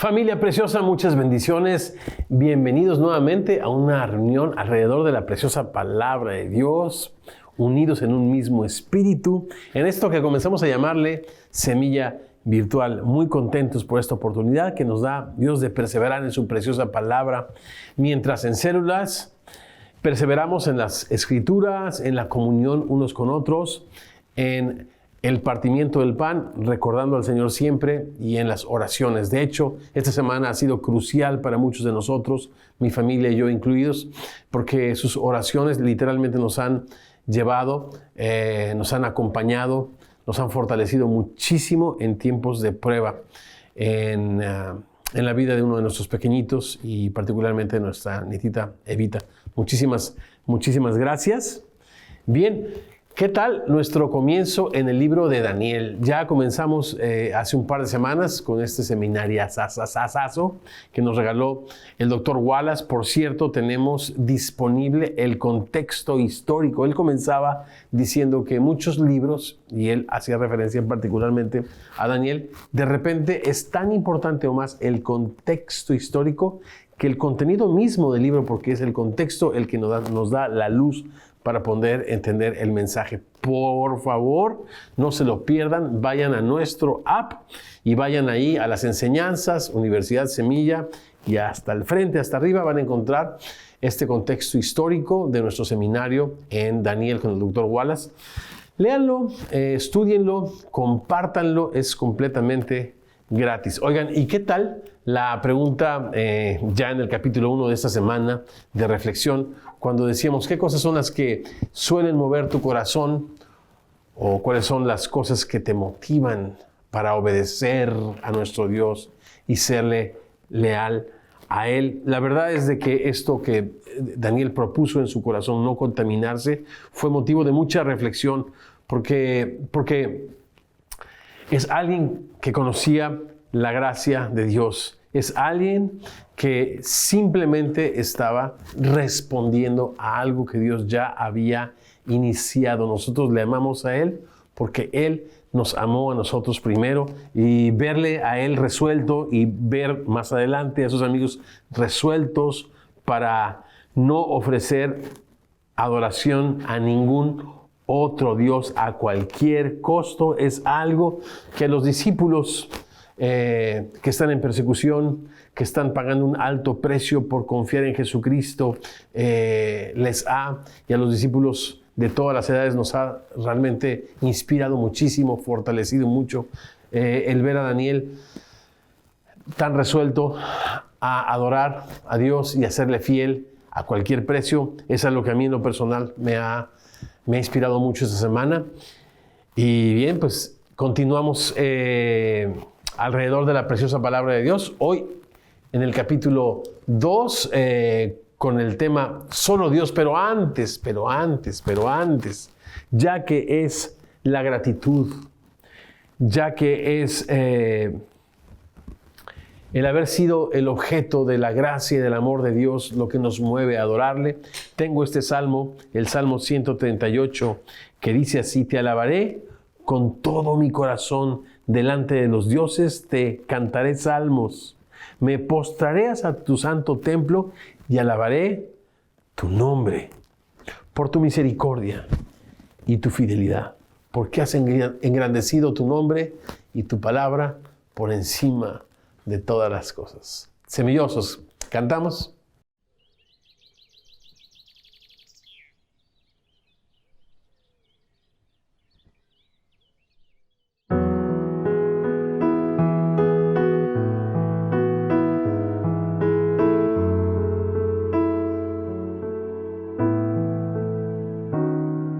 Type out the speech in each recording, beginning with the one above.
Familia preciosa, muchas bendiciones. Bienvenidos nuevamente a una reunión alrededor de la preciosa palabra de Dios, unidos en un mismo espíritu, en esto que comenzamos a llamarle Semilla Virtual. Muy contentos por esta oportunidad que nos da Dios de perseverar en su preciosa palabra, mientras en células perseveramos en las escrituras, en la comunión unos con otros, en el partimiento del pan, recordando al Señor siempre, y en las oraciones. De hecho, esta semana ha sido crucial para muchos de nosotros, mi familia y yo incluidos, porque sus oraciones literalmente nos han llevado, nos han acompañado, nos han fortalecido muchísimo en tiempos de prueba, en la vida de uno de nuestros pequeñitos y particularmente de nuestra nietita Evita. Muchísimas gracias. Bien. ¿Qué tal nuestro comienzo en el libro de Daniel? Ya comenzamos hace un par de semanas con este seminario que nos regaló el doctor Wallace. Por cierto, tenemos disponible el contexto histórico. Él comenzaba diciendo que muchos libros, y él hacía referencia particularmente a Daniel, de repente es tan importante o más el contexto histórico que el contenido mismo del libro, porque es el contexto el que nos da la luz para poder entender el mensaje. Por favor, no se lo pierdan, vayan a nuestro app y vayan ahí a las enseñanzas, Universidad Semilla, y hasta el frente, hasta arriba van a encontrar este contexto histórico de nuestro seminario en Daniel con el Dr. Wallace. Léanlo, estúdienlo, compártanlo, es completamente gratis. Oigan, ¿y qué tal la pregunta ya en el capítulo 1 de esta semana de reflexión, cuando decíamos qué cosas son las que suelen mover tu corazón o cuáles son las cosas que te motivan para obedecer a nuestro Dios y serle leal a Él? La verdad es de que esto que Daniel propuso en su corazón, no contaminarse, fue motivo de mucha reflexión porque es alguien que conocía la gracia de Dios. Es alguien que simplemente estaba respondiendo a algo que Dios ya había iniciado. Nosotros le amamos a Él porque Él nos amó a nosotros primero, y verle a Él resuelto y ver más adelante a sus amigos resueltos para no ofrecer adoración a ningún otro Dios a cualquier costo, es algo que a los discípulos que están en persecución, que están pagando un alto precio por confiar en Jesucristo, y a los discípulos de todas las edades nos ha realmente inspirado muchísimo, fortalecido mucho el ver a Daniel tan resuelto a adorar a Dios y a serle fiel a cualquier precio. Es algo que a mí en lo personal me ha inspirado mucho esta semana. Y bien, pues continuamos alrededor de la preciosa palabra de Dios. Hoy en el capítulo 2 con el tema solo Dios, pero antes, ya que es la gratitud, ya que es el haber sido el objeto de la gracia y del amor de Dios lo que nos mueve a adorarle. Tengo este salmo, el Salmo 138, que dice así: te alabaré con todo mi corazón, delante de los dioses te cantaré salmos. Me postraré a tu santo templo y alabaré tu nombre por tu misericordia y tu fidelidad, porque has engrandecido tu nombre y tu palabra por encima de todas las cosas. Semillosos, ¿cantamos?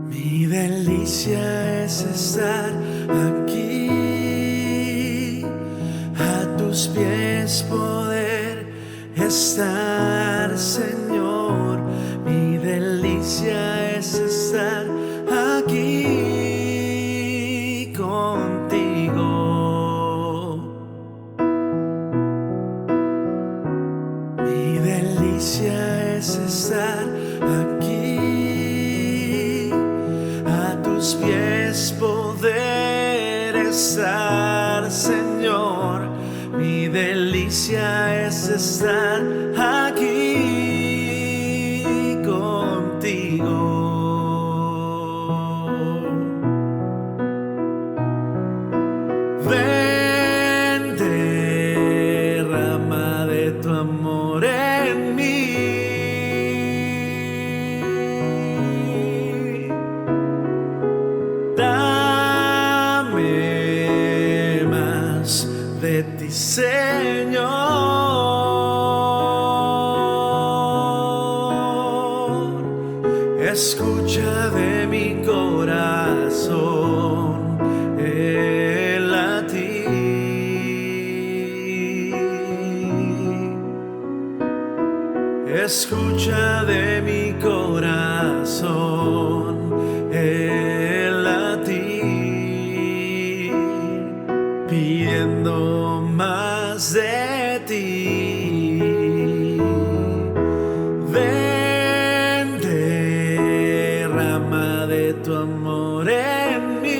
Mi delicia es estar aquí, a tus pies poder estar, Señor. Mi delicia es estar aquí contigo. Mi delicia es estar aquí, a tus pies poder estar, Señor. Mi delicia delicia es estar aquí contigo. Ven, derrama de tu amor en mí. Dame más de ti, Señor. Escucha de mi corazón el latir. Escucha de mi corazón el latir, pidiendo más de ti. Ven, derrama de tu amor en mí.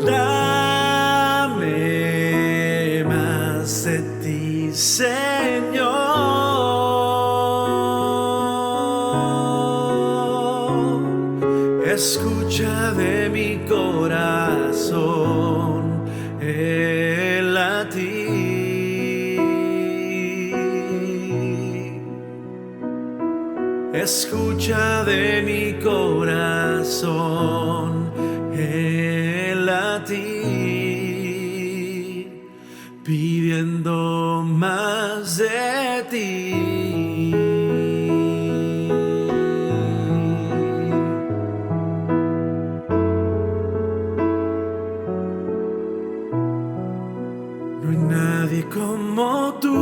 Dame más de ti, Señor. Escucha de mi corazón el latir. Escucha de mi corazón el latir, pidiendo más de ti. No hay nadie como tú.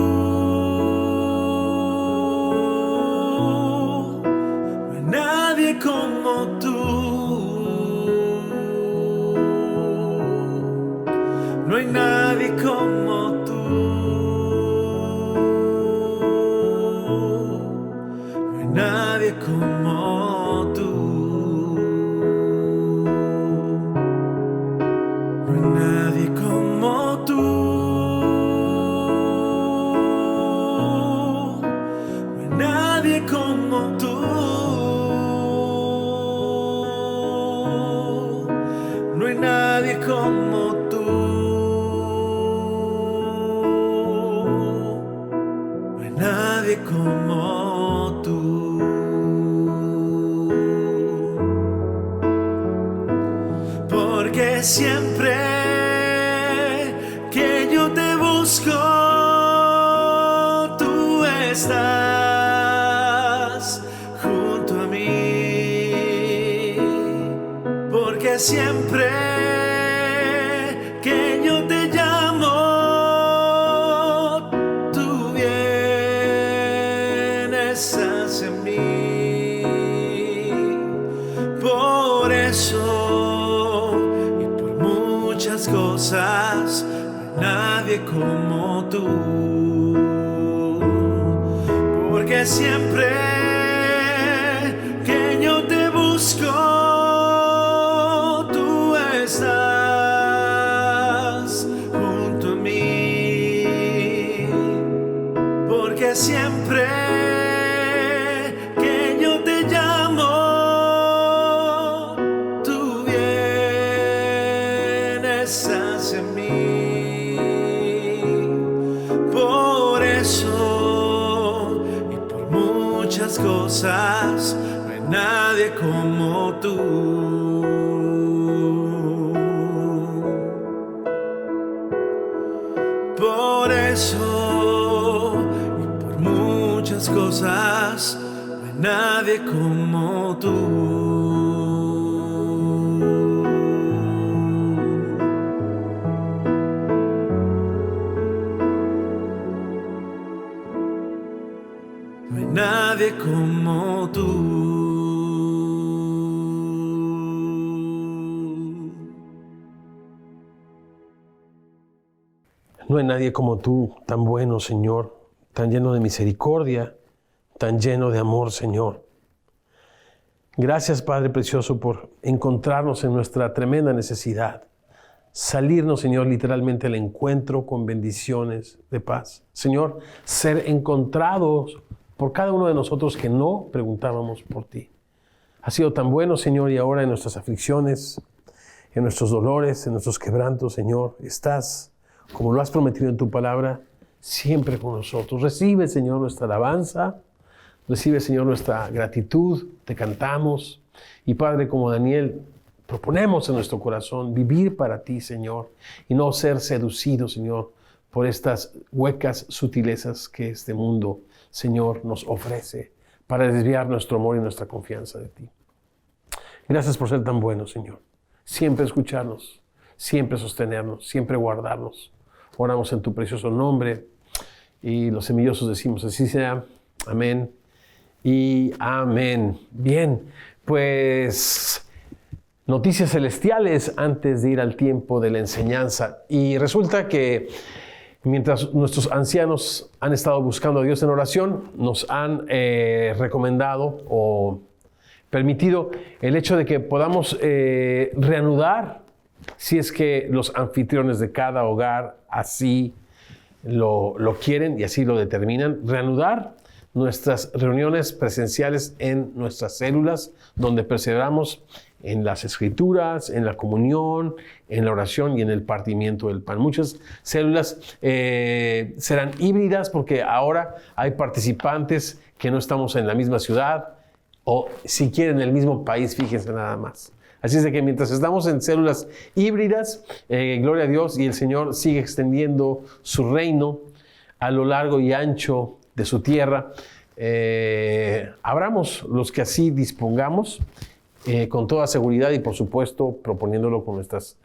No hay nadie como tú. No hay nadie como tú. No hay nadie como tú. No hay nadie como tú. No hay nadie como tú. No hay nadie como tú. No hay nadie como tú. Porque siempre que yo te busco, tú estás junto a mí. Porque siempre que yo te llamo, tú vienes hacia mí. Por eso y por muchas cosas, no hay nadie como tú. Porque siempre que yo te busco, tú estás junto a mí. Porque siempre que yo te llamo, tú vienes hacia mí. Por eso y por muchas cosas, no hay nadie como tú. Por eso y por muchas cosas, no hay nadie como tú. No hay nadie como tú. No hay nadie como tú, tan bueno, Señor, tan lleno de misericordia, tan lleno de amor, Señor. Gracias, Padre Precioso, por encontrarnos en nuestra tremenda necesidad. Salirnos, Señor, literalmente al encuentro con bendiciones de paz. Señor, ser encontrados por cada uno de nosotros que no preguntábamos por ti. Ha sido tan bueno, Señor, y ahora en nuestras aflicciones, en nuestros dolores, en nuestros quebrantos, Señor, estás, como lo has prometido en tu palabra, siempre con nosotros. Recibe, Señor, nuestra alabanza. Recibe, Señor, nuestra gratitud. Te cantamos. Y, Padre, como Daniel, proponemos en nuestro corazón vivir para ti, Señor, y no ser seducidos, Señor, por estas huecas sutilezas que este mundo, Señor, nos ofrece para desviar nuestro amor y nuestra confianza de ti. Gracias por ser tan bueno, Señor. Siempre escucharnos, siempre sostenernos, siempre guardarnos. Oramos en tu precioso nombre y los semillosos decimos así sea. Amén y amén. Bien, pues noticias celestiales antes de ir al tiempo de la enseñanza. Y resulta que mientras nuestros ancianos han estado buscando a Dios en oración, nos han recomendado o permitido el hecho de que podamos reanudar, si es que los anfitriones de cada hogar así lo quieren y así lo determinan, reanudar nuestras reuniones presenciales en nuestras células, donde perseveramos en las escrituras, en la comunión, en la oración y en el partimiento del pan. Muchas células serán híbridas porque ahora hay participantes que no estamos en la misma ciudad o si quieren en el mismo país, fíjense nada más. Así es de que mientras estamos en células híbridas, gloria a Dios, y el Señor sigue extendiendo su reino a lo largo y ancho de su tierra, abramos los que así dispongamos, con toda seguridad y por supuesto proponiéndolo con nuestras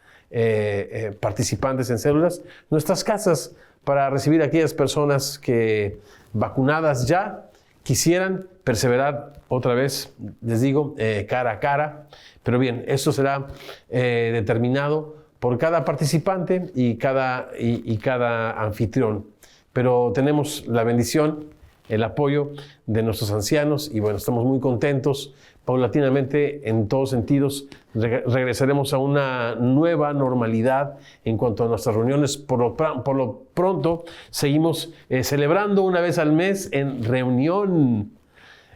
participantes en células, nuestras casas para recibir a aquellas personas que vacunadas ya quisieran perseverar otra vez, les digo, cara a cara. Pero bien, esto será determinado por cada participante y cada anfitrión. Pero tenemos la bendición, el apoyo de nuestros ancianos y bueno, estamos muy contentos. Paulatinamente, en todos sentidos, regresaremos a una nueva normalidad en cuanto a nuestras reuniones. Por lo pronto, seguimos celebrando una vez al mes en reunión,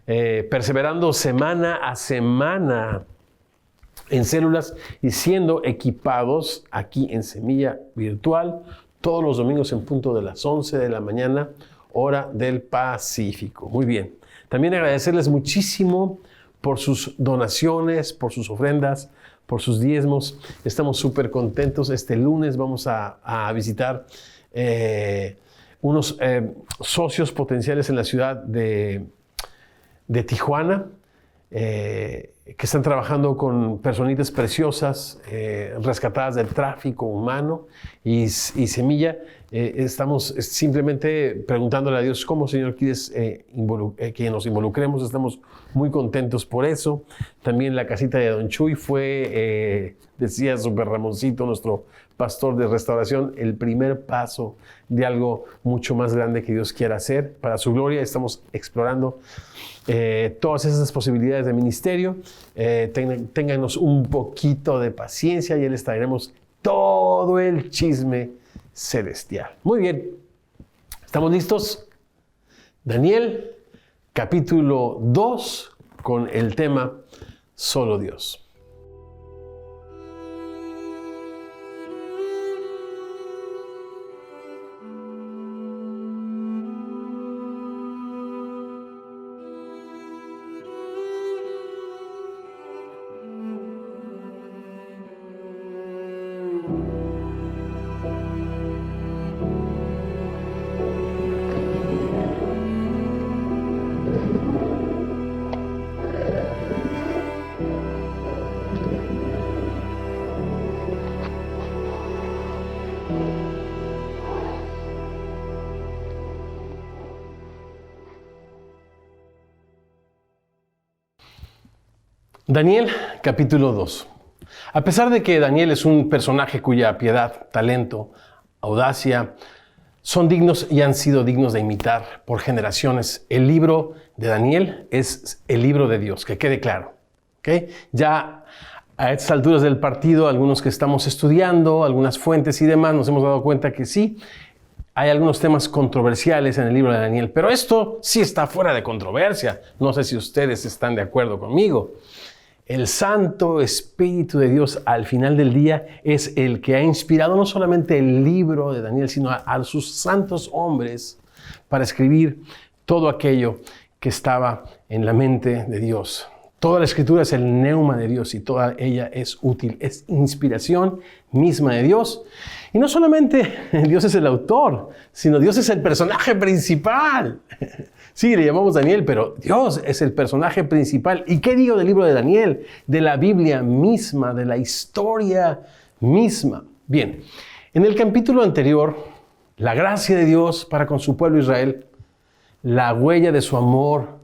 perseverando semana a semana en células y siendo equipados aquí en Semilla Virtual todos los domingos en punto de las 11 de la mañana, hora del Pacífico. Muy bien. También agradecerles muchísimo por sus donaciones, por sus ofrendas, por sus diezmos. Estamos súper contentos. Este lunes vamos a visitar unos socios potenciales en la ciudad de Tijuana, que están trabajando con personitas preciosas, rescatadas del tráfico humano y Semilla. Estamos simplemente preguntándole a Dios cómo, Señor, quieres que nos involucremos. Estamos muy contentos por eso. También la casita de Don Chuy fue, decía Super Ramoncito, nuestro pastor de restauración, el primer paso de algo mucho más grande que Dios quiera hacer para su gloria. Estamos explorando todas esas posibilidades de ministerio. Ténganos un poquito de paciencia y les traeremos todo el chisme celestial. Muy bien, ¿estamos listos? Daniel, capítulo 2, con el tema Solo Dios. Daniel, capítulo 2. A pesar de que Daniel es un personaje cuya piedad, talento, audacia son dignos y han sido dignos de imitar por generaciones, el libro de Daniel es el libro de Dios, que quede claro. ¿Okay? Ya a estas alturas del partido, algunos que estamos estudiando, algunas fuentes y demás, nos hemos dado cuenta que sí, hay algunos temas controversiales en el libro de Daniel, pero esto sí está fuera de controversia. No sé si ustedes están de acuerdo conmigo. El Santo Espíritu de Dios al final del día es el que ha inspirado no solamente el libro de Daniel, sino a sus santos hombres para escribir todo aquello que estaba en la mente de Dios. Toda la Escritura es el neuma de Dios y toda ella es útil, es inspiración misma de Dios. Y no solamente Dios es el autor, sino Dios es el personaje principal. Sí, le llamamos Daniel, pero Dios es el personaje principal. ¿Y qué digo del libro de Daniel? De la Biblia misma, de la historia misma. Bien, en el capítulo anterior, la gracia de Dios para con su pueblo Israel, la huella de su amor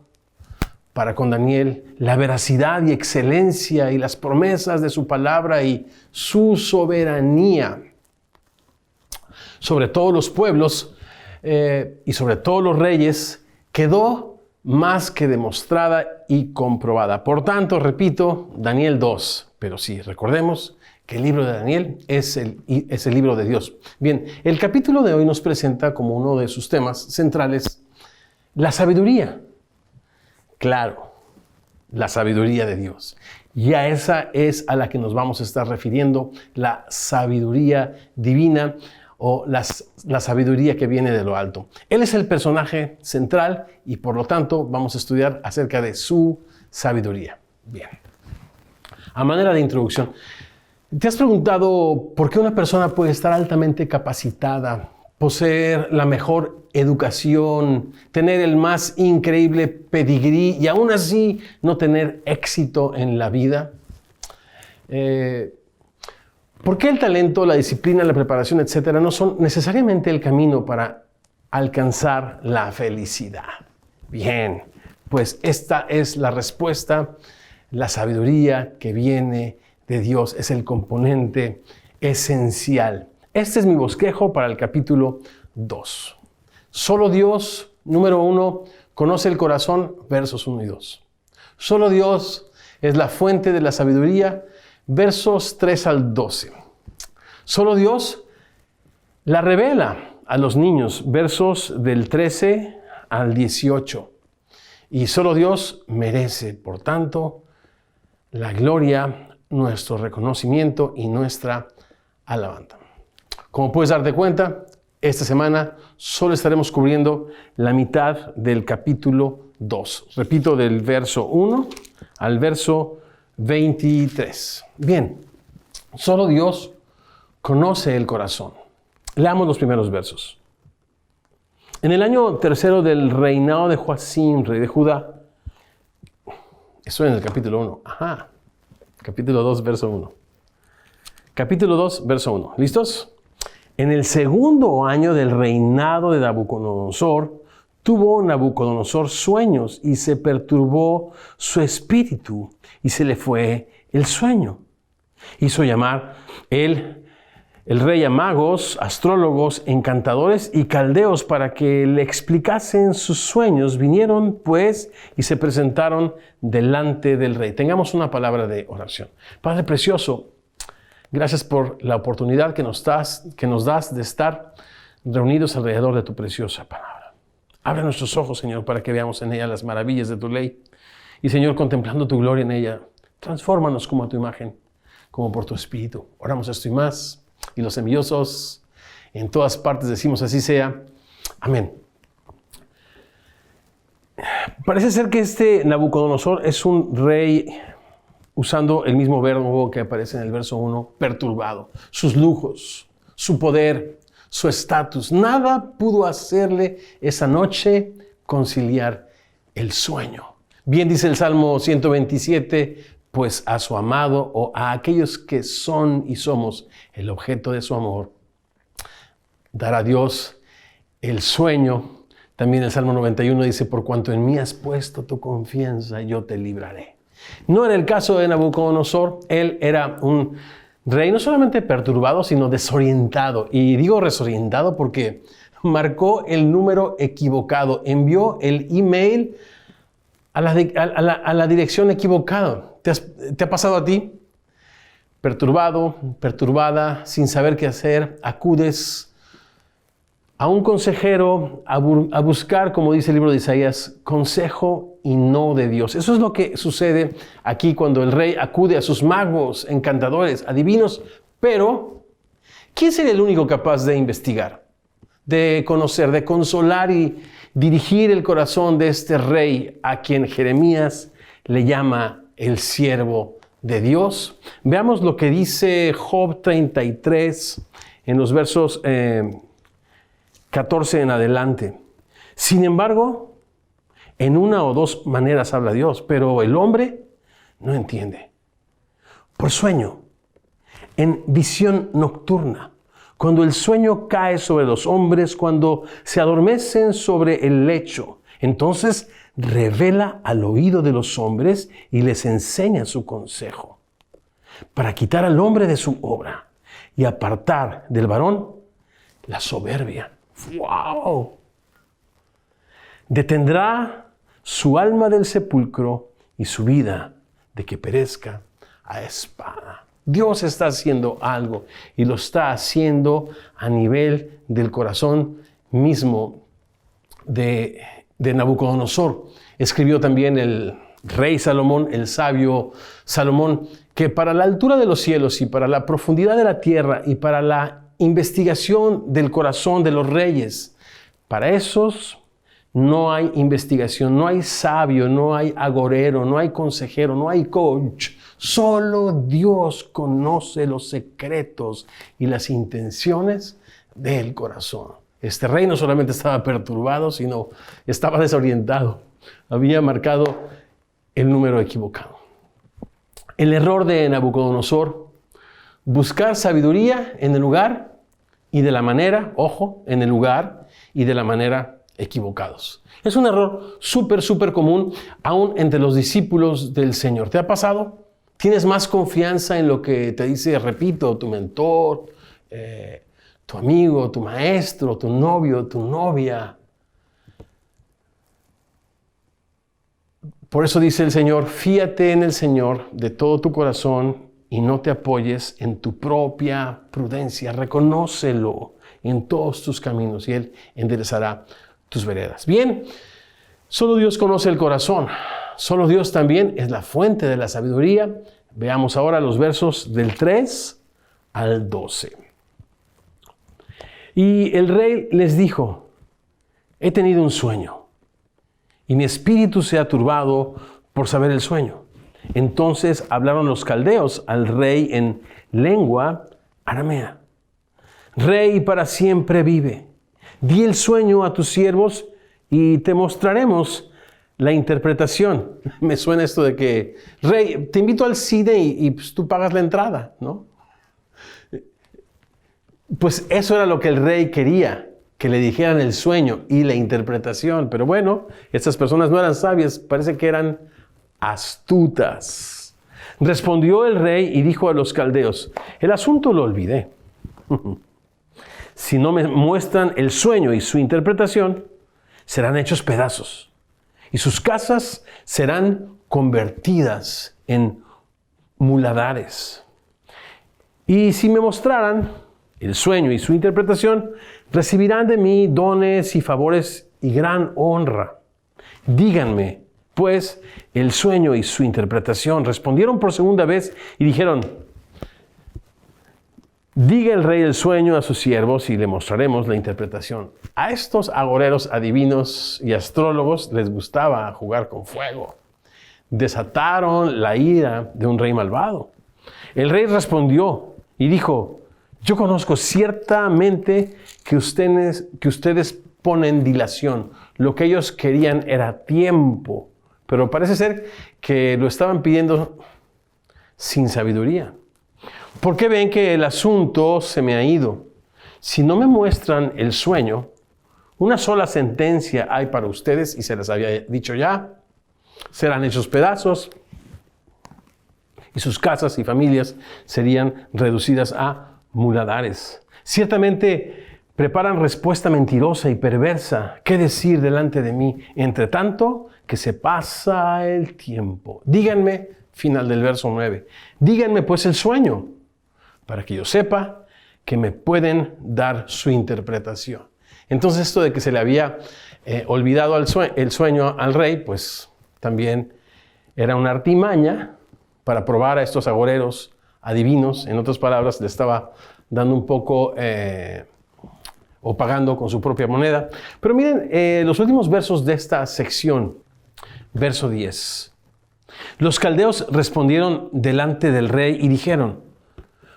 para con Daniel, la veracidad y excelencia y las promesas de su palabra y su soberanía sobre todos los pueblos y sobre todos los reyes, quedó más que demostrada y comprobada. Por tanto, repito, Daniel 2. Pero sí, recordemos que el libro de Daniel es el libro de Dios. Bien, el capítulo de hoy nos presenta como uno de sus temas centrales la sabiduría. Claro, la sabiduría de Dios. Y a esa es a la que nos vamos a estar refiriendo, la sabiduría divina o la sabiduría que viene de lo alto. Él es el personaje central y por lo tanto vamos a estudiar acerca de su sabiduría. Bien. A manera de introducción, ¿te has preguntado por qué una persona puede estar altamente capacitada, poseer la mejor educación, tener el más increíble pedigrí y aún así no tener éxito en la vida? ¿Por qué el talento, la disciplina, la preparación, etcétera, no son necesariamente el camino para alcanzar la felicidad? Bien, pues esta es la respuesta. La sabiduría que viene de Dios es el componente esencial. Este es mi bosquejo para el capítulo 2. Solo Dios, número 1, conoce el corazón, versos 1 y 2. Solo Dios es la fuente de la sabiduría, versos 3 al 12. Solo Dios la revela a los niños, versos del 13 al 18. Y solo Dios merece, por tanto, la gloria, nuestro reconocimiento y nuestra alabanza. Como puedes darte cuenta, esta semana solo estaremos cubriendo la mitad del capítulo 2. Repito, del verso 1 al verso 23. Bien, solo Dios conoce el corazón. Leamos los primeros versos. En el año 3 del reinado de Joacim, rey de Judá, eso en el capítulo 1. Capítulo 2, verso 1. Capítulo 2, verso 1. ¿Listos? En el segundo año del reinado de Nabucodonosor, tuvo Nabucodonosor sueños y se perturbó su espíritu y se le fue el sueño. Hizo llamar el rey a magos, astrólogos, encantadores y caldeos para que le explicasen sus sueños. Vinieron pues y se presentaron delante del rey. Tengamos una palabra de oración. Padre precioso, gracias por la oportunidad que nos das de estar reunidos alrededor de tu preciosa palabra. Abre nuestros ojos, Señor, para que veamos en ella las maravillas de tu ley. Y, Señor, contemplando tu gloria en ella, transfórmanos como a tu imagen, como por tu Espíritu. Oramos esto y más. Y los envidiosos en todas partes decimos así sea. Amén. Parece ser que este Nabucodonosor es un rey, usando el mismo verbo que aparece en el verso 1, perturbado. Sus lujos, su poder, su estatus. Nada pudo hacerle esa noche conciliar el sueño. Bien dice el Salmo 127, pues a su amado o a aquellos que son y somos el objeto de su amor, dará Dios el sueño. También el Salmo 91 dice, por cuanto en mí has puesto tu confianza, yo te libraré. No era el caso de Nabucodonosor. Él era un rey no solamente perturbado, sino desorientado. Y digo desorientado porque marcó el número equivocado. Envió el email a la dirección equivocada. ¿Te ha pasado a ti? Perturbado, perturbada, sin saber qué hacer, acudes a un consejero a buscar, como dice el libro de Isaías, consejo y no de Dios. Eso es lo que sucede aquí cuando el rey acude a sus magos, encantadores, adivinos, pero ¿quién sería el único capaz de investigar, de conocer, de consolar y dirigir el corazón de este rey a quien Jeremías le llama el siervo de Dios? Veamos lo que dice Job 33 en los versos 14 en adelante. Sin embargo, en una o dos maneras habla Dios, pero el hombre no entiende. Por sueño, en visión nocturna, cuando el sueño cae sobre los hombres, cuando se adormecen sobre el lecho, entonces revela al oído de los hombres y les enseña su consejo, para quitar al hombre de su obra y apartar del varón la soberbia. ¡Wow! Detendrá su alma del sepulcro y su vida de que perezca a espada. Dios está haciendo algo y lo está haciendo a nivel del corazón mismo de Nabucodonosor. Escribió también el rey Salomón, el sabio Salomón, que para la altura de los cielos y para la profundidad de la tierra y para la investigación del corazón de los reyes, para esos no hay investigación, no hay sabio, no hay agorero, no hay consejero, no hay coach. Solo Dios conoce los secretos y las intenciones del corazón. Este rey no solamente estaba perturbado, sino estaba desorientado. Había marcado el número equivocado. El error de Nabucodonosor: buscar sabiduría en el lugar y de la manera, ojo, en el lugar y de la manera equivocados. Es un error súper común aún entre los discípulos del Señor. ¿Te ha pasado? ¿Tienes más confianza en lo que te dice, repito, tu mentor, tu amigo, tu maestro, tu novio, tu novia? Por eso dice el Señor: fíate en el Señor de todo tu corazón y no te apoyes en tu propia prudencia. Reconócelo en todos tus caminos y Él enderezará tus veredas. Bien, solo Dios conoce el corazón. Solo Dios también es la fuente de la sabiduría. Veamos ahora los versos del 3 al 12. Y el rey les dijo: he tenido un sueño, y mi espíritu se ha turbado por saber el sueño. Entonces hablaron los caldeos al rey en lengua aramea. Rey, para siempre vive. Di el sueño a tus siervos y te mostraremos la interpretación. Me suena esto de que, rey, te invito al cine y pues, tú pagas la entrada, ¿no? Pues eso era lo que el rey quería, que le dijeran el sueño y la interpretación. Pero bueno, estas personas no eran sabias, parece que eran astutas. Respondió el rey y dijo a los caldeos: el asunto lo olvidé. Si no me muestran el sueño y su interpretación, serán hechos pedazos, y sus casas serán convertidas en muladares. Y si me mostraran el sueño y su interpretación, recibirán de mí dones y favores y gran honra. Díganme, pues, el sueño y su interpretación. Respondieron por segunda vez y dijeron: diga el rey el sueño a sus siervos y le mostraremos la interpretación. A estos agoreros, adivinos y astrólogos les gustaba jugar con fuego. Desataron la ira de un rey malvado. El rey respondió y dijo: yo conozco ciertamente que ustedes ponen dilación. Lo que ellos querían era tiempo, pero parece ser que lo estaban pidiendo sin sabiduría. ¿Por qué ven que el asunto se me ha ido? Si no me muestran el sueño, una sola sentencia hay para ustedes, y se les había dicho ya: serán hechos pedazos y sus casas y familias serían reducidas a muladares. Ciertamente preparan respuesta mentirosa y perversa. ¿Qué decir delante de mí? Entre tanto que se pasa el tiempo. Díganme, Final del verso 9. Díganme pues el sueño, para que yo sepa que me pueden dar su interpretación. Entonces esto de que se le había olvidado el sueño al rey, pues también era una artimaña para probar a estos agoreros adivinos. En otras palabras, le estaba dando un poco o pagando con su propia moneda. Pero miren los últimos versos de esta sección. Verso 10. Los caldeos respondieron delante del rey y dijeron: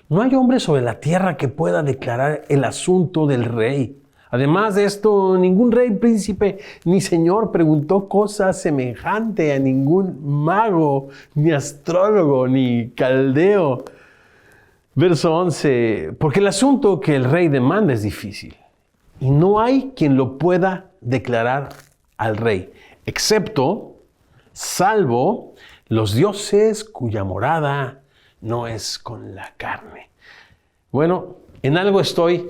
no hay hombre sobre la tierra que pueda declarar el asunto del rey. Además de esto, ningún rey, príncipe ni señor preguntó cosa semejante a ningún mago, ni astrólogo, ni caldeo. Verso 11. Porque el asunto que el rey demanda es difícil, y no hay quien lo pueda declarar al rey, salvo los dioses cuya morada no es con la carne. Bueno, en algo estoy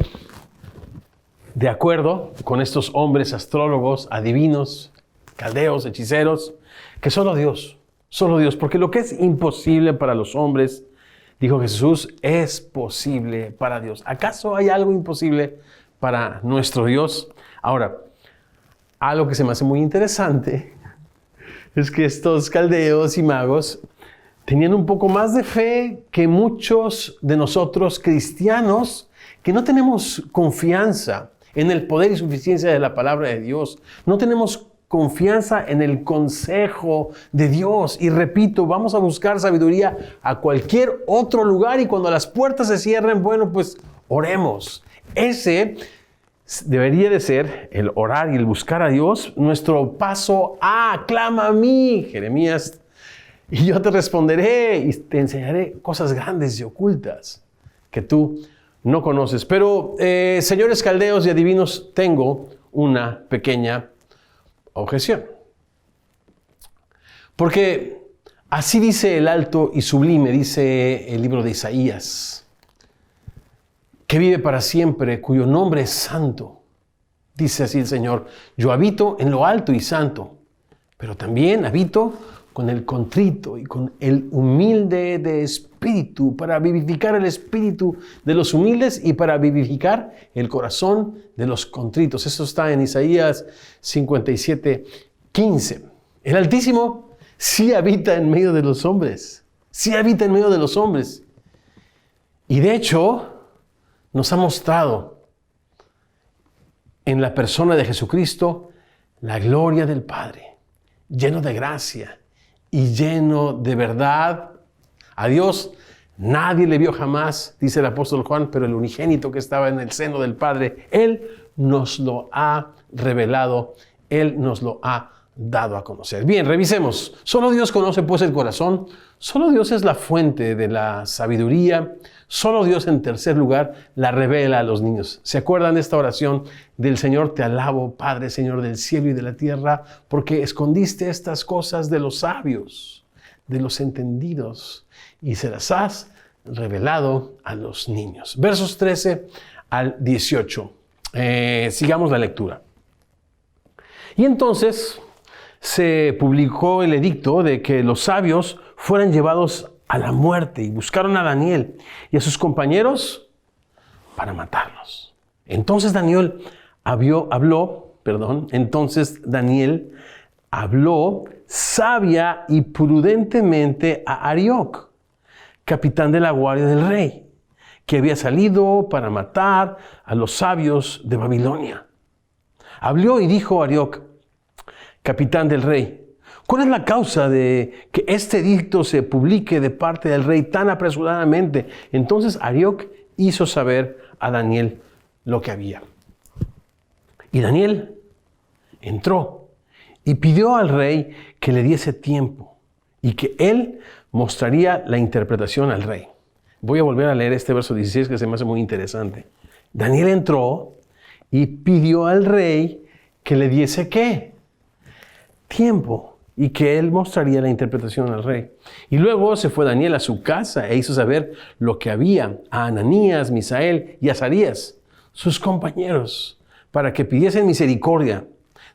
de acuerdo con estos hombres astrólogos, adivinos, caldeos, hechiceros, que solo Dios, porque lo que es imposible para los hombres, dijo Jesús, es posible para Dios. ¿Acaso hay algo imposible para nuestro Dios? Ahora, algo que se me hace muy interesante es que estos caldeos y magos tenían un poco más de fe que muchos de nosotros cristianos que no tenemos confianza en el poder y suficiencia de la palabra de Dios. No tenemos confianza en el consejo de Dios. Y repito, vamos a buscar sabiduría a cualquier otro lugar y cuando las puertas se cierren, bueno, pues oremos. Ese debería de ser el orar y el buscar a Dios, nuestro paso A. Clama a mí, Jeremías, y yo te responderé y te enseñaré cosas grandes y ocultas que tú no conoces. Pero, señores caldeos y adivinos, tengo una pequeña objeción. Porque así dice el alto y sublime, dice el libro de Isaías, que vive para siempre, cuyo nombre es santo. Dice así el Señor: yo habito en lo alto y santo, pero también habito con el contrito y con el humilde de espíritu, para vivificar el espíritu de los humildes y para vivificar el corazón de los contritos. Eso está en Isaías 57:15. El Altísimo sí habita en medio de los hombres. Sí habita en medio de los hombres. Y de hecho, nos ha mostrado en la persona de Jesucristo la gloria del Padre, lleno de gracia y lleno de verdad. A Dios nadie le vio jamás, dice el apóstol Juan, pero el unigénito que estaba en el seno del Padre, Él nos lo ha revelado, Él nos lo ha dado a conocer. Bien, revisemos. Solo Dios conoce pues el corazón, solo Dios es la fuente de la sabiduría, solo Dios, en tercer lugar, la revela a los niños. ¿Se acuerdan de esta oración del Señor? Te alabo, Padre, Señor del cielo y de la tierra, porque escondiste estas cosas de los sabios, de los entendidos, y se las has revelado a los niños. Versos 13 al 18. Sigamos la lectura. Y entonces se publicó el edicto de que los sabios fueran llevados a la muerte, y buscaron a Daniel y a sus compañeros para matarlos. Entonces Daniel habló sabia y prudentemente a Arioc, capitán de la guardia del rey, que había salido para matar a los sabios de Babilonia. Habló y dijo a Arioc, capitán del rey: ¿cuál es la causa de que este edicto se publique de parte del rey tan apresuradamente? Entonces Arioc hizo saber a Daniel lo que había. Y Daniel entró y pidió al rey que le diese tiempo y que él mostraría la interpretación al rey. Voy a volver a leer este verso 16 que se me hace muy interesante. Daniel entró y pidió al rey que le diese ¿qué? Tiempo, y que él mostraría la interpretación al rey. Y luego se fue Daniel a su casa e hizo saber lo que había a Ananías, Misael y Azarías, sus compañeros, para que pidiesen misericordia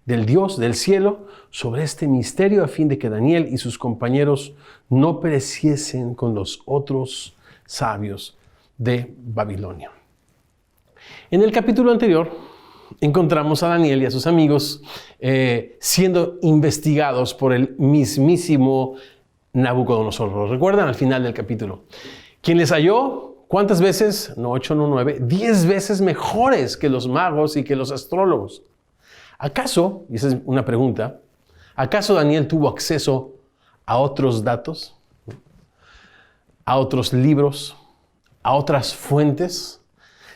del Dios del cielo sobre este misterio a fin de que Daniel y sus compañeros no pereciesen con los otros sabios de Babilonia. En el capítulo anterior encontramos a Daniel y a sus amigos siendo investigados por el mismísimo Nabucodonosor. ¿Lo recuerdan al final del capítulo? Quien les halló, ¿cuántas veces? No 8, no 9, 10 veces mejores que los magos y que los astrólogos. ¿Acaso, y esa es una pregunta, ¿acaso Daniel tuvo acceso a otros datos, a otros libros, a otras fuentes?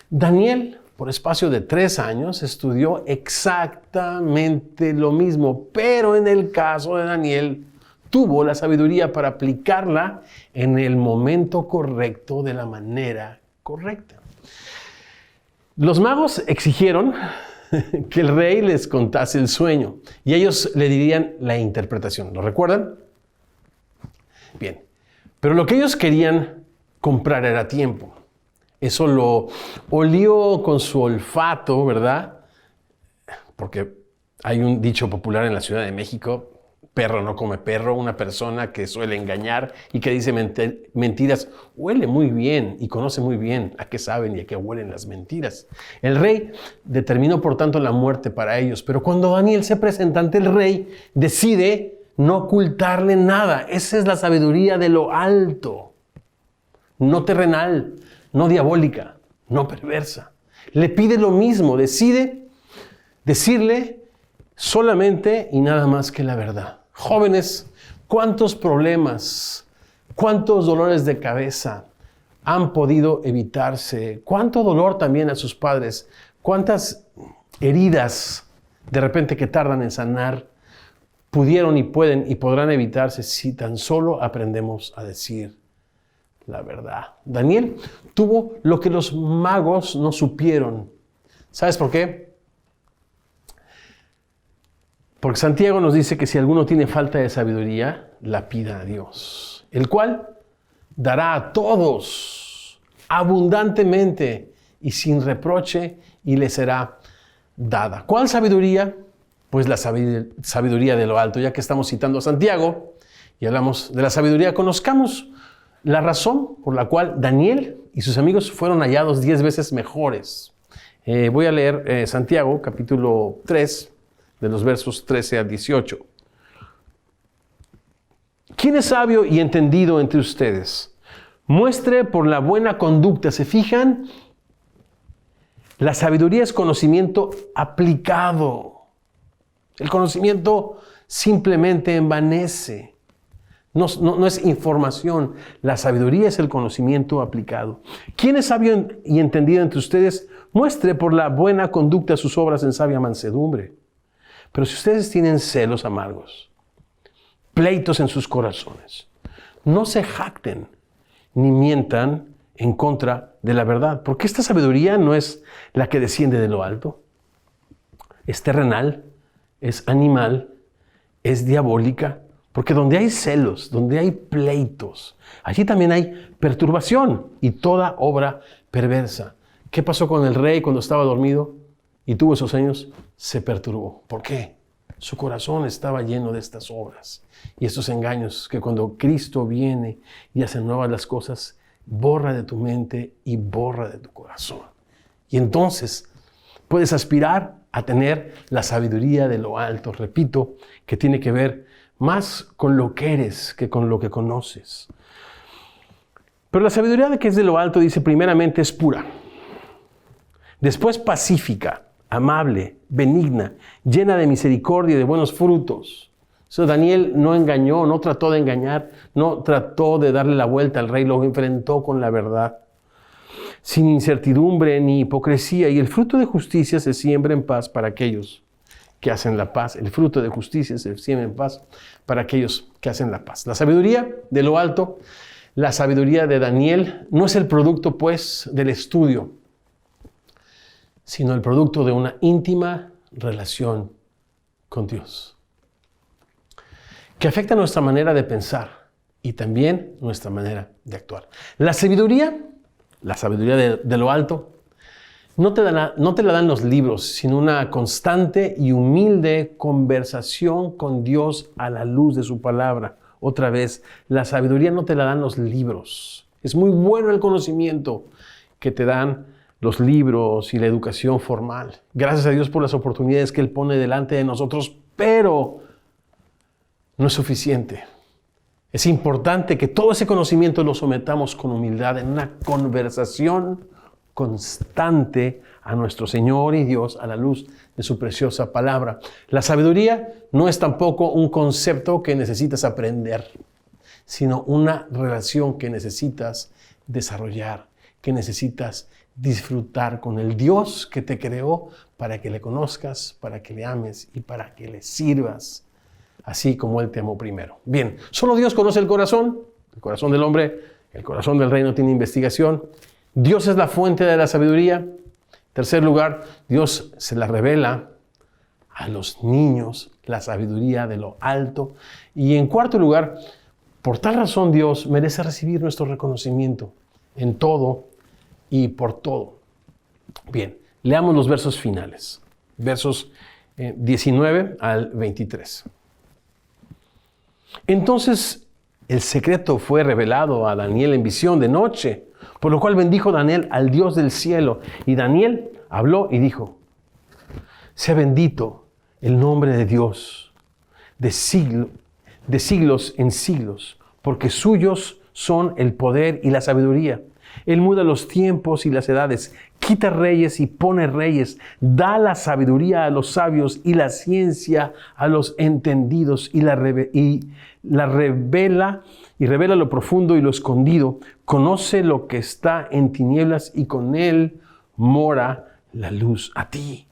Daniel, por espacio de 3 años, estudió exactamente lo mismo, pero en el caso de Daniel, tuvo la sabiduría para aplicarla en el momento correcto, de la manera correcta. Los magos exigieron que el rey les contase el sueño y ellos le dirían la interpretación. ¿Lo recuerdan? Bien, pero lo que ellos querían comprar era tiempo. Eso lo olió con su olfato, ¿verdad? Porque hay un dicho popular en la Ciudad de México: perro no come perro. Una persona que suele engañar y que dice mentiras huele muy bien y conoce muy bien a qué saben y a qué huelen las mentiras. El rey determinó, por tanto, la muerte para ellos. Pero cuando Daniel se presenta ante el rey, decide no ocultarle nada. Esa es la sabiduría de lo alto, no terrenal, no diabólica, no perversa. Le pide lo mismo, decide decirle solamente y nada más que la verdad. Jóvenes, ¿cuántos problemas, cuántos dolores de cabeza han podido evitarse? ¿Cuánto dolor también a sus padres? ¿Cuántas heridas de repente que tardan en sanar pudieron y pueden y podrán evitarse si tan solo aprendemos a decir la verdad? Daniel tuvo lo que los magos no supieron. ¿Sabes por qué? Porque Santiago nos dice que si alguno tiene falta de sabiduría, la pida a Dios, el cual dará a todos abundantemente y sin reproche, y le será dada. ¿Cuál sabiduría? Pues la sabiduría de lo alto. Ya que estamos citando a Santiago y hablamos de la sabiduría, conozcamos la razón por la cual Daniel y sus amigos fueron hallados 10 veces mejores. Voy a leer Santiago, capítulo 3, de los versos 13 al 18. ¿Quién es sabio y entendido entre ustedes? Muestre por la buena conducta. ¿Se fijan? La sabiduría es conocimiento aplicado. El conocimiento simplemente envanece. No es información. La sabiduría es el conocimiento aplicado. ¿Quién es sabio y entendido entre ustedes? Muestre por la buena conducta sus obras en sabia mansedumbre. Pero si ustedes tienen celos amargos, pleitos en sus corazones, no se jacten ni mientan en contra de la verdad, porque esta sabiduría no es la que desciende de lo alto. Es terrenal, es animal, es diabólica, porque donde hay celos, donde hay pleitos, allí también hay perturbación y toda obra perversa. ¿Qué pasó con el rey cuando estaba dormido y tuvo esos sueños? Se perturbó. ¿Por qué? Su corazón estaba lleno de estas obras y estos engaños que cuando Cristo viene y hace nuevas las cosas, borra de tu mente y borra de tu corazón. Y entonces puedes aspirar a tener la sabiduría de lo alto. Repito, que tiene que ver más con lo que eres que con lo que conoces. Pero la sabiduría de que es de lo alto, dice, primeramente es pura, después pacífica, amable, benigna, llena de misericordia y de buenos frutos. Daniel no engañó, no trató de engañar, no trató de darle la vuelta al rey, lo enfrentó con la verdad, sin incertidumbre ni hipocresía. Y el fruto de justicia se siembra en paz para aquellos que hacen la paz. El fruto de justicia se siembra en paz para aquellos que hacen la paz. La sabiduría de lo alto, la sabiduría de Daniel, no es el producto, pues, del estudio, sino el producto de una íntima relación con Dios, que afecta nuestra manera de pensar y también nuestra manera de actuar. La sabiduría de lo alto, no te la dan los libros, sino una constante y humilde conversación con Dios a la luz de su palabra. Otra vez, la sabiduría no te la dan los libros. Es muy bueno el conocimiento que te dan los libros y la educación formal. Gracias a Dios por las oportunidades que Él pone delante de nosotros, pero no es suficiente. Es importante que todo ese conocimiento lo sometamos con humildad en una conversación constante a nuestro Señor y Dios a la luz de su preciosa palabra. La sabiduría no es tampoco un concepto que necesitas aprender, sino una relación que necesitas desarrollar, que necesitas disfrutar con el Dios que te creó para que le conozcas, para que le ames y para que le sirvas, así como Él te amó primero. Bien, solo Dios conoce el corazón del hombre, el corazón del rey no tiene investigación. Dios es la fuente de la sabiduría. En tercer lugar, Dios se la revela a los niños, la sabiduría de lo alto. Y en cuarto lugar, por tal razón Dios merece recibir nuestro reconocimiento en todo y por todo. Bien, leamos los versos finales, versos 19 al 23. Entonces el secreto fue revelado a Daniel en visión de noche, por lo cual bendijo Daniel al Dios del cielo. Y Daniel habló y dijo: sea bendito el nombre de Dios de siglos en siglos, porque suyos son el poder y la sabiduría. Él muda los tiempos y las edades, quita reyes y pone reyes, da la sabiduría a los sabios y la ciencia a los entendidos, y revela lo profundo y lo escondido, conoce lo que está en tinieblas y con él mora la luz. A ti,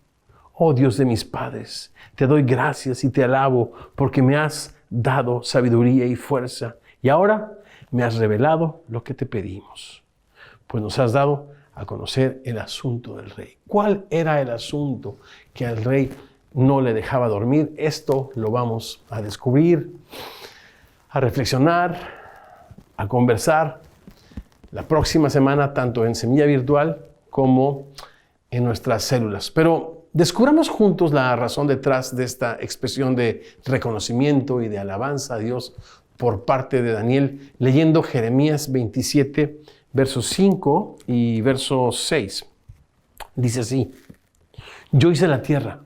oh Dios de mis padres, te doy gracias y te alabo porque me has dado sabiduría y fuerza, y ahora me has revelado lo que te pedimos, pues nos has dado a conocer el asunto del rey. ¿Cuál era el asunto que al rey no le dejaba dormir? Esto lo vamos a descubrir, a reflexionar, a conversar la próxima semana, tanto en Semilla Virtual como en nuestras células. Pero descubramos juntos la razón detrás de esta expresión de reconocimiento y de alabanza a Dios por parte de Daniel, leyendo Jeremías 27, versos 5 y verso 6. Dice así: yo hice la tierra,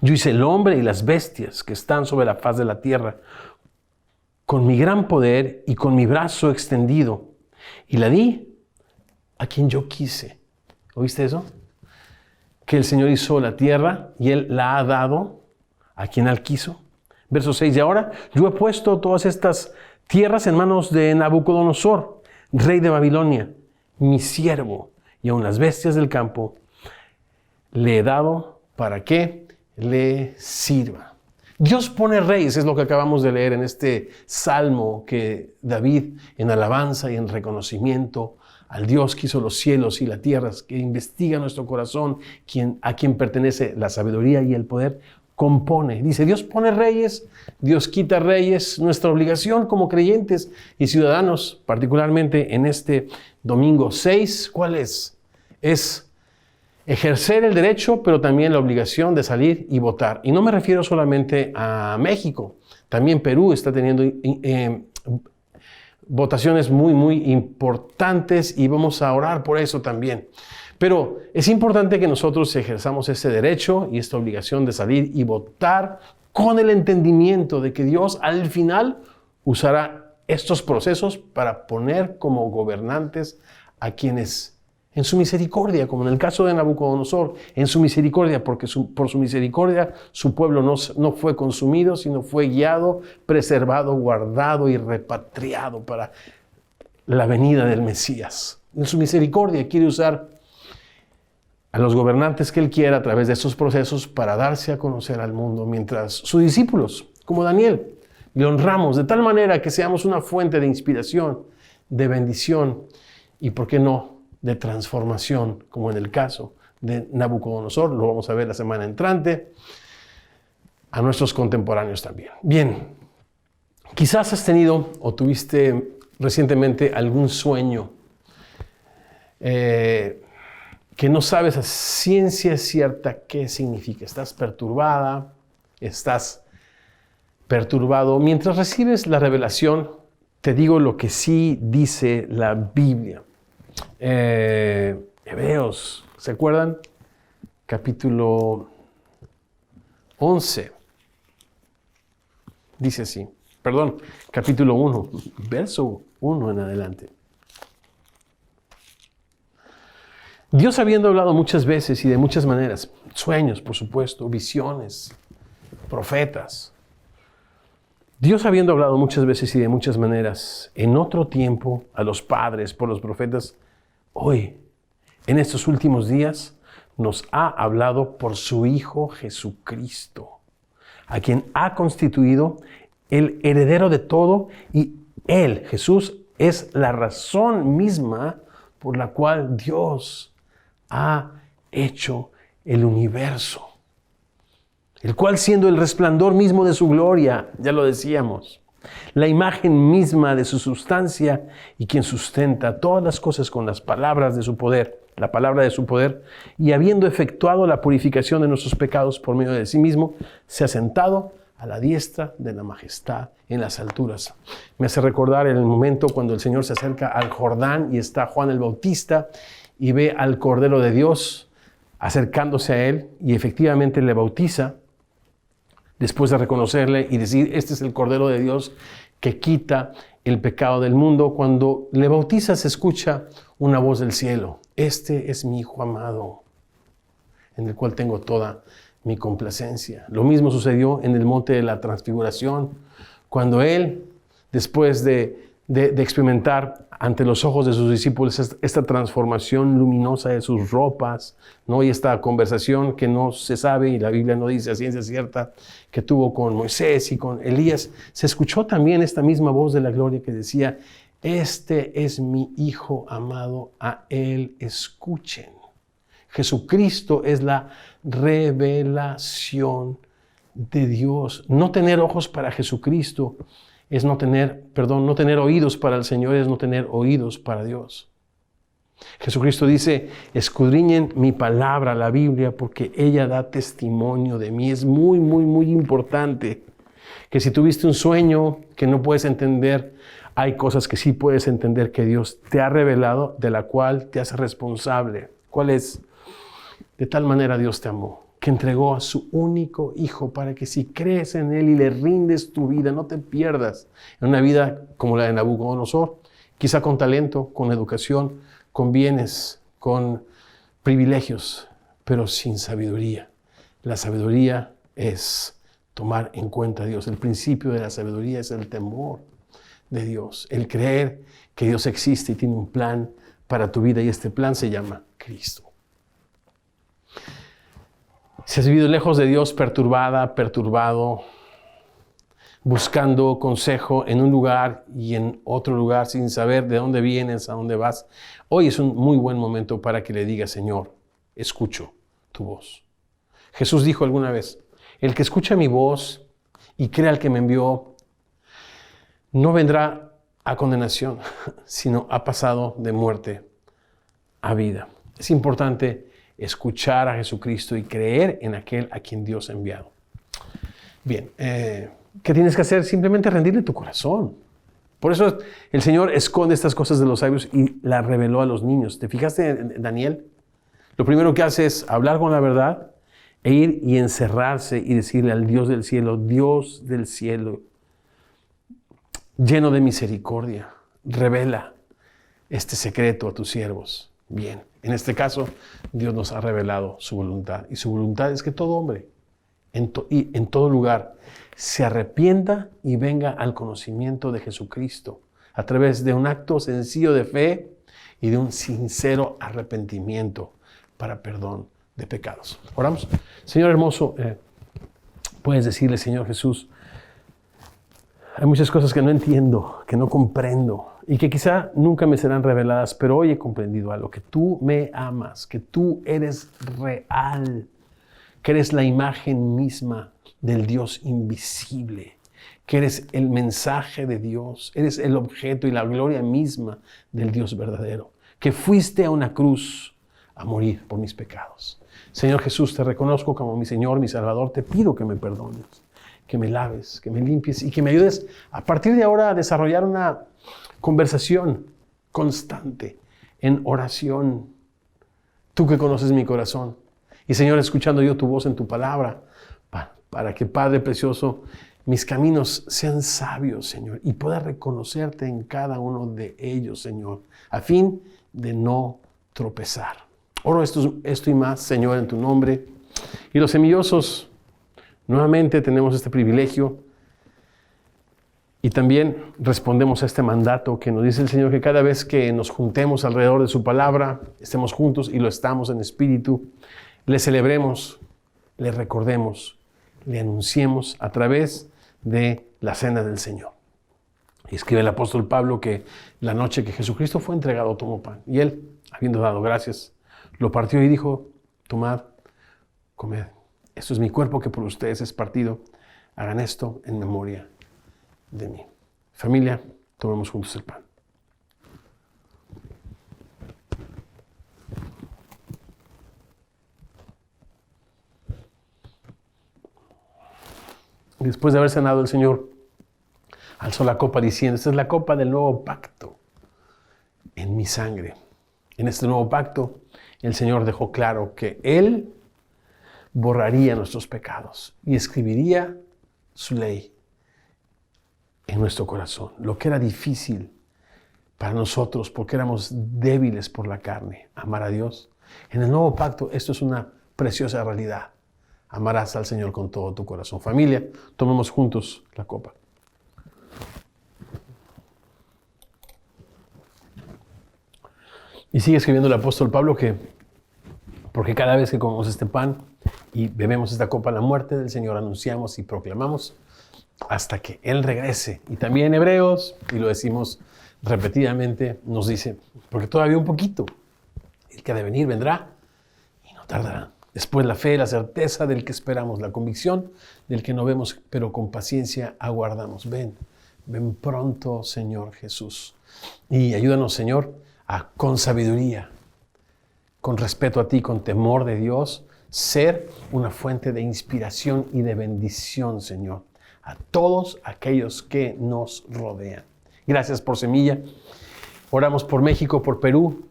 yo hice el hombre y las bestias que están sobre la faz de la tierra, con mi gran poder y con mi brazo extendido, y la di a quien yo quise. ¿Oíste eso? Que el Señor hizo la tierra y Él la ha dado a quien Él quiso. Verso 6, y ahora yo he puesto todas estas tierras en manos de Nabucodonosor, rey de Babilonia, mi siervo, y aun las bestias del campo le he dado para que le sirva. Dios pone reyes, es lo que acabamos de leer en este salmo que David, en alabanza y en reconocimiento al Dios que hizo los cielos y la tierra, que investiga nuestro corazón, a quien pertenece la sabiduría y el poder, compone. Dice, Dios pone reyes, Dios quita reyes. Nuestra obligación como creyentes y ciudadanos, particularmente en este domingo 6, ¿cuál es? Es ejercer el derecho, pero también la obligación de salir y votar. Y no me refiero solamente a México. También Perú está teniendo votaciones muy, muy importantes y vamos a orar por eso también. Pero es importante que nosotros ejerzamos ese derecho y esta obligación de salir y votar con el entendimiento de que Dios al final usará estos procesos para poner como gobernantes a quienes en su misericordia, como en el caso de Nabucodonosor, en su misericordia, porque por su misericordia su pueblo no fue consumido, sino fue guiado, preservado, guardado y repatriado para la venida del Mesías. En su misericordia quiere usar a los gobernantes que Él quiera a través de estos procesos para darse a conocer al mundo, mientras sus discípulos, como Daniel, le honramos de tal manera que seamos una fuente de inspiración, de bendición y, ¿por qué no?, de transformación, como en el caso de Nabucodonosor, lo vamos a ver la semana entrante, a nuestros contemporáneos también. Bien, quizás has tenido o tuviste recientemente algún sueño que no sabes a ciencia cierta qué significa. Estás perturbada, estás perturbado. Mientras recibes la revelación, te digo lo que sí dice la Biblia. Hebreos, ¿se acuerdan? Capítulo 11. Dice así. Perdón, capítulo 1, verso 1 en adelante. Dios, habiendo hablado muchas veces y de muchas maneras, sueños, por supuesto, visiones, profetas. Dios, habiendo hablado muchas veces y de muchas maneras, en otro tiempo, a los padres, por los profetas, hoy, en estos últimos días, nos ha hablado por su Hijo Jesucristo, a quien ha constituido el heredero de todo, y Él, Jesús, es la razón misma por la cual Dios ha hecho el universo, el cual, siendo el resplandor mismo de su gloria, ya lo decíamos, la imagen misma de su sustancia, y quien sustenta todas las cosas con las palabras de su poder, la palabra de su poder, y habiendo efectuado la purificación de nuestros pecados por medio de sí mismo, se ha sentado a la diestra de la majestad en las alturas. Me hace recordar el momento cuando el Señor se acerca al Jordán y está Juan el Bautista y ve al Cordero de Dios acercándose a él, y efectivamente le bautiza después de reconocerle y decir: este es el Cordero de Dios que quita el pecado del mundo. Cuando le bautiza, se escucha una voz del cielo: este es mi Hijo amado, en el cual tengo toda mi complacencia. Lo mismo sucedió en el monte de la transfiguración, cuando él, después de experimentar ante los ojos de sus discípulos esta transformación luminosa de sus ropas, ¿no? Y esta conversación que no se sabe, y la Biblia no dice a ciencia cierta, que tuvo con Moisés y con Elías, se escuchó también esta misma voz de la gloria que decía: este es mi Hijo amado, a él escuchen. Jesucristo es la revelación de Dios. No tener ojos para Jesucristo es no tener oídos para el Señor, es no tener oídos para Dios. Jesucristo dice: escudriñen mi palabra, la Biblia, porque ella da testimonio de mí. Es muy, muy, muy importante que si tuviste un sueño que no puedes entender, hay cosas que sí puedes entender que Dios te ha revelado, de la cual te hace responsable. ¿Cuál es? De tal manera Dios te amó, que entregó a su único Hijo, para que si crees en Él y le rindes tu vida, no te pierdas en una vida como la de Nabucodonosor, quizá con talento, con educación, con bienes, con privilegios, pero sin sabiduría. La sabiduría es tomar en cuenta a Dios. El principio de la sabiduría es el temor de Dios, el creer que Dios existe y tiene un plan para tu vida, y este plan se llama Cristo. Si has vivido lejos de Dios, perturbado, buscando consejo en un lugar y en otro lugar, sin saber de dónde vienes, a dónde vas, hoy es un muy buen momento para que le digas: Señor, escucho tu voz. Jesús dijo alguna vez: el que escucha mi voz y cree al que me envió, no vendrá a condenación, sino ha pasado de muerte a vida. Es importante escuchar a Jesucristo y creer en aquel a quien Dios ha enviado. Bien, ¿qué tienes que hacer? Simplemente rendirle tu corazón. Por eso el Señor esconde estas cosas de los sabios y las reveló a los niños. ¿Te fijaste en Daniel? Lo primero que hace es hablar con la verdad e ir y encerrarse y decirle al Dios del cielo: Dios del cielo, lleno de misericordia, revela este secreto a tus siervos. Bien, en este caso, Dios nos ha revelado su voluntad. Y su voluntad es que todo hombre, en todo lugar, se arrepienta y venga al conocimiento de Jesucristo a través de un acto sencillo de fe y de un sincero arrepentimiento para perdón de pecados. Oramos. Señor hermoso, puedes decirle: Señor Jesús, hay muchas cosas que no entiendo, que no comprendo y que quizá nunca me serán reveladas, pero hoy he comprendido algo: que tú me amas, que tú eres real, que eres la imagen misma del Dios invisible, que eres el mensaje de Dios, eres el objeto y la gloria misma del Dios verdadero, que fuiste a una cruz a morir por mis pecados. Señor Jesús, te reconozco como mi Señor, mi Salvador. Te pido que me perdones, que me laves, que me limpies y que me ayudes a partir de ahora a desarrollar una conversación constante en oración. Tú que conoces mi corazón. Y Señor, escuchando yo tu voz en tu palabra, para que, Padre precioso, mis caminos sean sabios, Señor, y pueda reconocerte en cada uno de ellos, Señor, a fin de no tropezar. Oro esto y más, Señor, en tu nombre. Y los semillosos, nuevamente tenemos este privilegio y también respondemos a este mandato que nos dice el Señor, que cada vez que nos juntemos alrededor de su palabra, estemos juntos y lo estamos en espíritu, le celebremos, le recordemos, le anunciemos a través de la cena del Señor. Y escribe el apóstol Pablo que la noche que Jesucristo fue entregado tomó pan. Y él, habiendo dado gracias, lo partió y dijo, tomad, comed. Esto es mi cuerpo que por ustedes es partido. Hagan esto en memoria de mí. Familia, tomemos juntos el pan. Después de haber cenado, el Señor alzó la copa diciendo, esta es la copa del nuevo pacto en mi sangre. En este nuevo pacto, el Señor dejó claro que Él borraría nuestros pecados y escribiría su ley en nuestro corazón. Lo que era difícil para nosotros, porque éramos débiles por la carne, amar a Dios. En el nuevo pacto, esto es una preciosa realidad. Amarás al Señor con todo tu corazón. Familia, tomemos juntos la copa. Y sigue escribiendo el apóstol Pablo que, porque cada vez que comemos este pan y bebemos esta copa, la muerte del Señor anunciamos y proclamamos hasta que Él regrese. Y también en Hebreos, y lo decimos repetidamente, nos dice, porque todavía un poquito, el que ha de venir vendrá y no tardará. Después la fe, la certeza del que esperamos, la convicción del que no vemos, pero con paciencia aguardamos. Ven pronto, Señor Jesús. Y ayúdanos, Señor, con sabiduría, con respeto a ti, con temor de Dios, ser una fuente de inspiración y de bendición, Señor, a todos aquellos que nos rodean. Gracias por Semilla. Oramos por México, por Perú.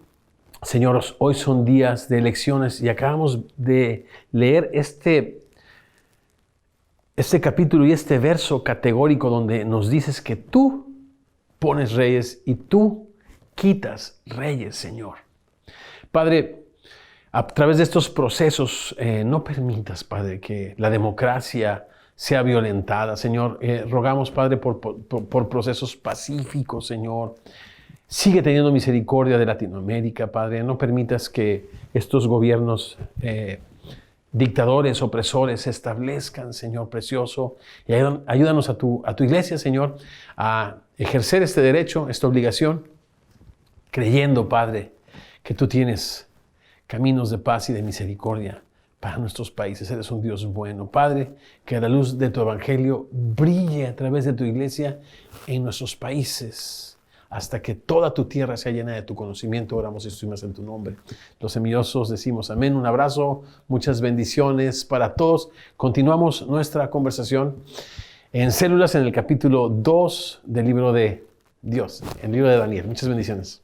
Señor, hoy son días de elecciones y acabamos de leer este capítulo y este verso categórico donde nos dices que tú pones reyes y tú quitas reyes, Señor. Padre, a través de estos procesos, no permitas, Padre, que la democracia sea violentada, Señor. Rogamos, Padre, por procesos pacíficos, Señor. Sigue teniendo misericordia de Latinoamérica, Padre. No permitas que estos gobiernos dictadores, opresores se establezcan, Señor precioso. Y ayúdanos a tu iglesia, Señor, a ejercer este derecho, esta obligación, creyendo, Padre, que tú tienes caminos de paz y de misericordia para nuestros países. Eres un Dios bueno. Padre, que la luz de tu evangelio brille a través de tu iglesia en nuestros países, hasta que toda tu tierra sea llena de tu conocimiento. Oramos esto y más en tu nombre. Los semillosos decimos amén. Un abrazo, muchas bendiciones para todos. Continuamos nuestra conversación en Células en el capítulo 2 del libro de Dios, en el libro de Daniel. Muchas bendiciones.